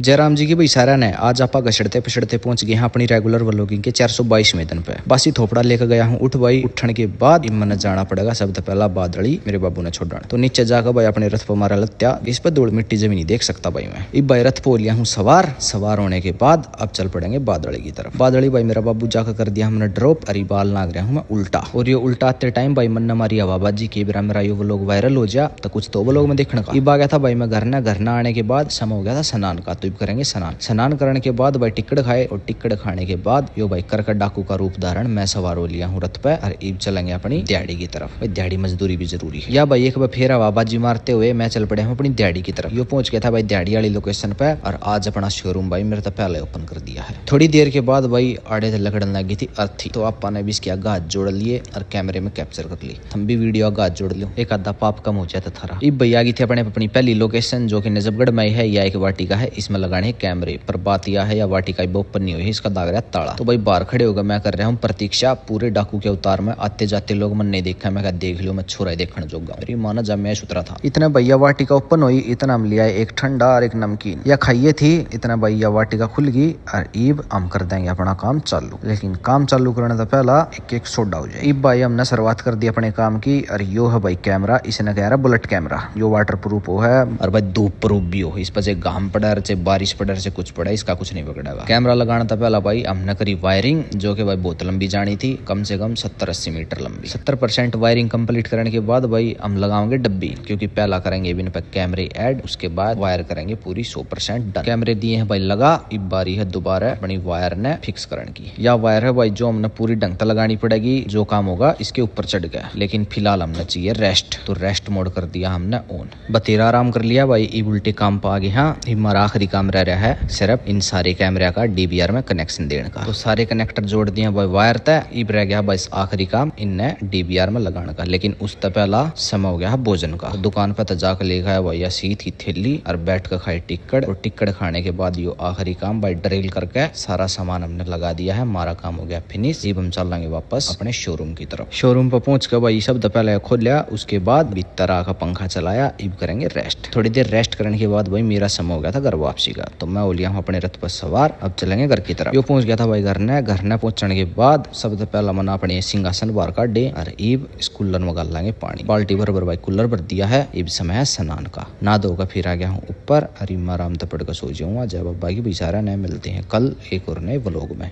जयराम जी की भाई सारा ने आज आपा घसड़ते पिछड़ते पहुंच गए हैं अपनी रेगुलर व्लॉगिंग के 422वें दिन पे। बासी थोपड़ा लेकर गया हूँ उठ भाई। उठने के बाद मन जाना पड़ेगा सबसे पहला बादड़ी मेरे बाबू ने छोड़ा तो नीचे जाकर भाई अपने रथ पर मारा लत्या। इस पर धूल मिट्टी जमी नहीं देख सकता भाई मैं। इब भाई रथ पो लिया हूँ सवार होने के बाद अब चल पड़ेंगे बादड़ी की तरफ। बादड़ी भाई मेरा बाबू जाकर कर दिया हमने ड्रॉप। अरे बाल नाग रहा हूँ मैं उल्टा। और ये उल्टा आते टाइम भाई मन मारी हवाबाजी की मेरा ये व्लॉग वायरल हो जा तो कुछ तो व्लॉग में देखने का। इब आ गया था भाई मैं घर आने के बाद समय हो गया था स्नान का। तो इब करेंगे स्नान करने के बाद भाई टिकट खाए और टिकट खाने के बाद यो भाई करकट डाकू का रूप धारण मैं सवार हो लिया हूँ रथ पे। और ईब चलेंगे अपनी दिहाड़ी की तरफ। भाई दिहाड़ी मजदूरी भी जरूरी है। या भाई एक बार फिर हवाबाजी मारते हुए मैं चल पड़े हूँ अपनी दिहाड़ी की तरफ। यो पहुंच गया था भाई दिहाड़ी वाली लोकेशन पे। और आज अपना शोरूम भाई मेरे तो पहले ओपन कर दिया है। थोड़ी देर के बाद भाई आड़े से लगड़न लगी थी अर्थी। तो आपा ने भी इसकी आगा हाथ जोड़ लिए और कैमरे में कैप्चर कर ली। हम भी वीडियो आगा हाथ जोड़ लियो एक आधा पाप कम हो जाता था। इब भाई आ गई थी अपनी पहली लोकेशन जो कि नजफगढ़ में है या एक वाटिका है। इसमें लगाने हैं कैमरे पर। बात यह है या वाटिका ओपन नहीं हुई इसका दाग रहा ताला। तो भाई बाहर खड़े होकर मैं कर रहा हूँ प्रतीक्षा। पूरे डाकू के अवतार में आते जाते लोग मन नहीं देखा। मैं देख लियो मैं छोरा देखने जोगा। मेरी माना जब मैं उतरा था इतना भैया वाटिका ओपन हुई। इतना हम लिया एक ठंडा और एक नमकीन या खाइए थी। इतना भैया वाटिका खुल गई और ईब हम कर देंगे अपना काम चालू। लेकिन काम चालू करने से पहला एक सोडा हो जाए। ईब भाई हमने शुरुआत कर दी अपने काम की। और यो है भाई कैमरा। इसने कह रहा बुलेट कैमरा यो वाटर प्रूफ हो है और भाई धूप प्रूफ भी हो। इस पर से घाम पड़ा चाहे बारिश पड़ा से कुछ पड़ा इसका कुछ नहीं पकड़ेगा। कैमरा लगाना था पहला भाई हमने करी वायरिंग जो कि भाई बहुत लंबी जानी थी। कम से कम 70-80 मीटर लंबी। 70% वायरिंग कंप्लीट करने के बाद भाई हम लगाएंगे डब्बी। क्योंकि पहला करेंगे इन पे कैमरे ऐड उसके बाद वायर करेंगे पूरी 100% डन। कैमरे दिए हैं भाई लगा। इब बारी है दोबारा अपनी वायर ने फिक्स करने की। या वायर है भाई जो हमने पूरी ढंग से लगानी पड़ेगी। जो काम होगा इसके ऊपर चढ़ गया। लेकिन फिलहाल हमने चाहिए रेस्ट। तो रेस्ट मोड कर दिया हमने ऑन। बतेरा आराम कर लिया भाई। इब उल्टे काम पा गए। हाँ हमारा आखिरी काम रह रहा है सिर्फ इन सारे कैमरे का डीबीआर में कनेक्शन देने का। तो सारे कनेक्टर जोड़ दिए भाई वायर तय। इब रह गया बस आखिरी काम इनने डीबीआर में लगाने का। लेकिन उस तक पहला समय हो गया भोजन का। तो दुकान पर तो जाकर लेगा है भैया सीट ही थैली और बैठ कर खाई टिकट। और टिकट खाने के बाद यो आखिरी काम भाई ड्रिल करके सारा सामान हमने लगा दिया है। हमारा काम हो गया फिनिश। इब हम चलेंगे वापस अपने शोरूम की तरफ। शोरूम पर पहुंच कर भाई सब पहले खोल लिया। उसके बाद भीतर आकर पंखा चलाया। इब करेंगे रेस्ट। थोड़ी देर रेस्ट करने के बाद भाई मेरा समय हो गया था घर वापसी का। तो मैं हो लिया हूँ अपने रथ पर सवार। अब चलेंगे घर की तरफ। यो पहुंच गया था भाई घर ने पहुंचने के बाद सबसे पहला मना अपने सिंहासन बाहर का डे। और ईब इस कूलर में गाल लेंगे पानी। बाल्टी भर भाई कूलर भर दिया है। इब समय है स्नान का। ना धोकर फिर आ गया हूँ ऊपर। अरे आराम तो पड़कर सो जाऊंगा। जय बाबा की बेचारा ने मिलते हैं कल एक और नए व्लॉग में।